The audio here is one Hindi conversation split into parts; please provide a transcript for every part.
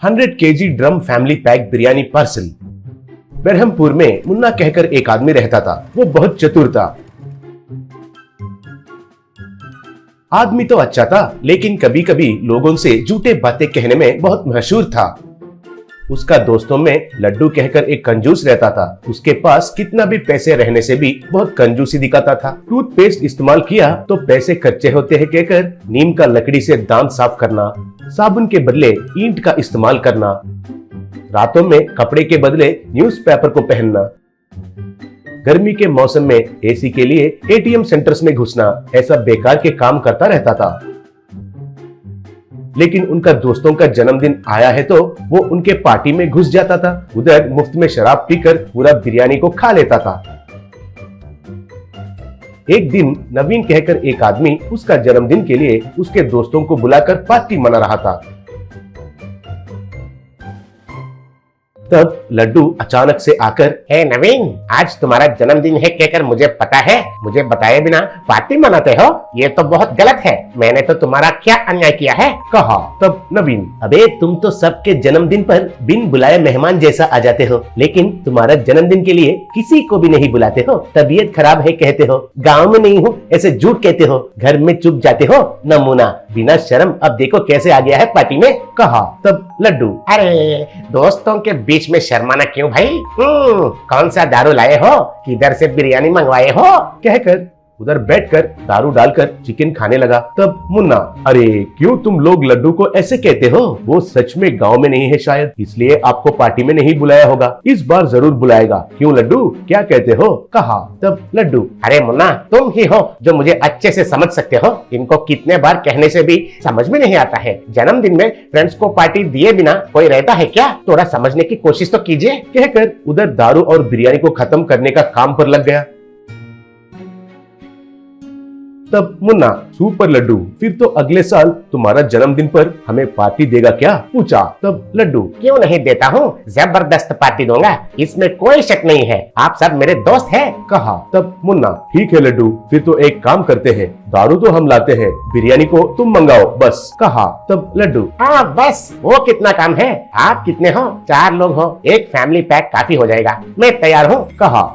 100 KG drum family pack biryani parcel. Berhampur में मुन्ना कहकर एक आदमी रहता था। वो बहुत चतुर था। आदमी तो अच्छा था, लेकिन कभी कभी लोगों से झूठे बातें कहने में बहुत मशहूर था। उसका दोस्तों में लड्डू कहकर एक कंजूस रहता था। उसके पास कितना भी पैसे रहने से भी बहुत कंजूसी दिखाता था। टूथपेस्ट इस्तेमाल किया तो पैसे खर्चे होते हैं कहकर नीम का लकड़ी से दांत साफ करना, साबुन के बदले ईंट का इस्तेमाल करना, रातों में कपड़े के बदले न्यूज़पेपर को पहनना, गर्मी के मौसम में एसी के लिए एटीएम सेंटर्स में घुसना, ऐसा बेकार के काम करता रहता था। लेकिन उनका दोस्तों का जन्मदिन आया है तो वो उनके पार्टी में घुस जाता था। उधर मुफ्त में शराब पीकर पूरा बिरयानी को खा लेता था। एक दिन नवीन कहकर एक आदमी उसका जन्मदिन के लिए उसके दोस्तों को बुलाकर पार्टी मना रहा था। तब लड्डू अचानक से आकर, हे नवीन, आज तुम्हारा जन्मदिन है कहकर मुझे पता है, मुझे बताए बिना पार्टी मनाते हो, ये तो बहुत गलत है। मैंने तो तुम्हारा क्या अन्याय किया है, कहा। तब नवीन, अबे तुम तो सबके जन्मदिन पर बिन बुलाए मेहमान जैसा आ जाते हो, लेकिन तुम्हारा जन्मदिन के लिए किसी को भी नहीं बुलाते हो। तबीयत खराब है कहते हो, गाँव में नहीं हूँ ऐसे झूठ कहते हो, घर में चुप जाते हो, नमूना बिना शर्म। अब देखो कैसे आ गया है पार्टी में, कहा। तब लड्डू, अरे दोस्तों के बीच में शर्माना क्यों भाई? कौन सा दारू लाए हो, किधर से बिरयानी मंगवाए हो, कहकर उधर बैठकर दारू डालकर चिकन खाने लगा। तब मुन्ना, अरे क्यों तुम लोग लड्डू को ऐसे कहते हो? वो सच में गांव में नहीं है शायद, इसलिए आपको पार्टी में नहीं बुलाया होगा। इस बार जरूर बुलाएगा। क्यों लड्डू, क्या कहते हो, कहा। तब लड्डू, अरे मुन्ना, तुम ही हो जो मुझे अच्छे से समझ सकते हो। इनको कितने बार कहने से भी समझ में नहीं आता है। जन्मदिन में फ्रेंड्स को पार्टी दिए बिना कोई रहता है क्या? थोड़ा समझने की कोशिश तो कीजिए, कहकर उधर दारू और बिरयानी को खत्म करने का काम पर लग गया। तब मुन्ना, सुपर लड्डू, फिर तो अगले साल तुम्हारा जन्मदिन पर हमें पार्टी देगा क्या, पूछा। तब लड्डू, क्यों नहीं देता हूँ, जबरदस्त पार्टी दूंगा, इसमें कोई शक नहीं है। आप सब मेरे दोस्त हैं, कहा। तब मुन्ना, ठीक है लड्डू, फिर तो एक काम करते हैं, दारू तो हम लाते हैं, बिरयानी को तुम मंगाओ बस, कहा। तब लड्डू, हाँ बस, वो कितना काम है। आप कितने हो? 4 लोग हो, एक फैमिली पैक काफी हो जाएगा, मैं तैयार हूँ, कहा।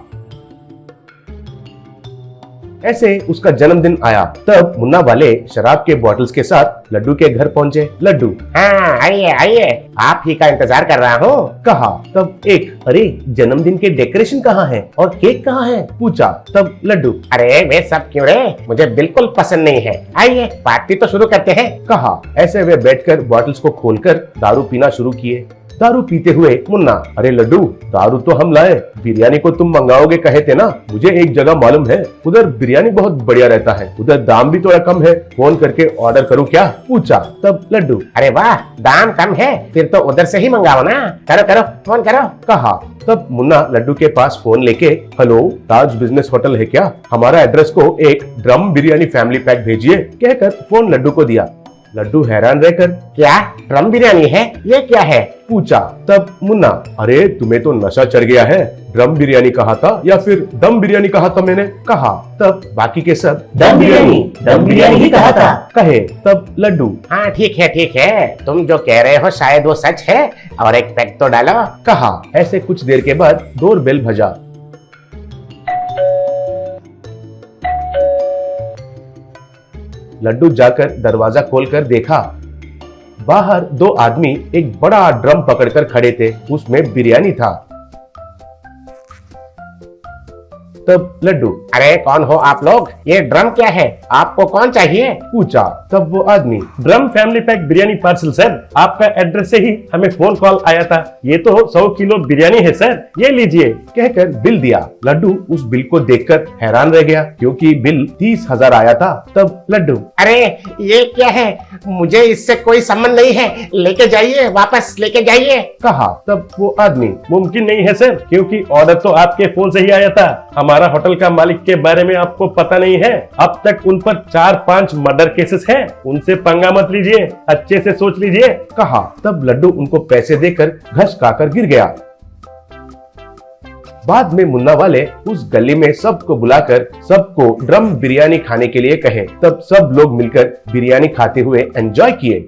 ऐसे उसका जन्मदिन आया। तब मुन्ना वाले शराब के बॉटल्स के साथ लड्डू के घर पहुंचे। लड्डू, हाँ आइए आइए, आप ही का इंतजार कर रहा हूँ, कहा। तब एक, अरे जन्मदिन के डेकोरेशन कहाँ है और केक कहाँ है, पूछा। तब लड्डू, अरे वे सब क्यों रे, मुझे बिल्कुल पसंद नहीं है। आइए पार्टी तो शुरू करते हैं, कहा। ऐसे वे बैठकर बॉटल्स को खोलकर दारू पीना शुरू किए। दारू पीते हुए मुन्ना, अरे लड्डू, दारू तो हम लाए, बिरयानी को तुम मंगाओगे कहे थे ना। मुझे एक जगह मालूम है, उधर बिरयानी बहुत बढ़िया रहता है, उधर दाम भी थोड़ा कम है, फोन करके ऑर्डर करूँ क्या, पूछा। तब लड्डू, अरे वाह, दाम कम है, फिर तो उधर से ही मंगाओ ना, करो करो फोन करो, कहा। तब मुन्ना लड्डू के पास फोन लेके, हेलो, ताज बिजनेस होटल है क्या, हमारा एड्रेस को एक ड्रम बिरयानी फैमिली पैक भेजिए, कहकर फोन लड्डू को दिया। लड्डू हैरान रहकर, क्या ड्रम बिरयानी है, ये क्या है, पूछा। तब मुन्ना, अरे तुम्हें तो नशा चढ़ गया है, ड्रम बिरयानी कहा था या फिर दम बिरयानी कहा था मैंने, कहा। तब बाकी के सब दम बिरयानी ही कहा था, कहे। तब लड्डू, हाँ ठीक है, तुम जो कह रहे हो शायद वो सच है, और एक पैक तो डालो, कहा। ऐसे कुछ देर के बाद डोर बेल बजा। लड्डू जाकर दरवाजा खोलकर देखा, बाहर 2 आदमी एक बड़ा ड्रम पकड़कर खड़े थे, उसमें बिरयानी था। तब लड्डू, अरे कौन हो आप लोग, ये ड्रम क्या है, आपको कौन चाहिए, पूछा। तब वो आदमी, drum family pack biryani parcel sir, आपका एड्रेस से ही हमें फोन कॉल आया था, ये तो 100 किलो बिरयानी है सर, ये लीजिए, कहकर बिल दिया। लड्डू उस बिल को देखकर हैरान रह गया, क्योंकि बिल 30,000 आया था। तब लड्डू, अरे ये क्या है, मुझे इससे कोई संबंध नहीं है, लेके जाइए, वापस लेके जाइए, कहा। तब वो आदमी, मुमकिन नहीं है सर, क्योंकि ऑर्डर तो आपके फोन से ही आया था, हमारा होटल का मालिक के बारे में आपको पता नहीं है, अब तक उन पर 4-5 मर्डर केसेस हैं, उनसे पंगा मत लीजिए, अच्छे से सोच लीजिए, कहा। तब लड्डू उनको पैसे देकर घस खाकर गिर गया। बाद में मुन्ना वाले उस गली में सबको बुलाकर सबको ड्रम बिरयानी खाने के लिए कहे। तब सब लोग मिलकर बिरयानी खाते हुए एंजॉय किए।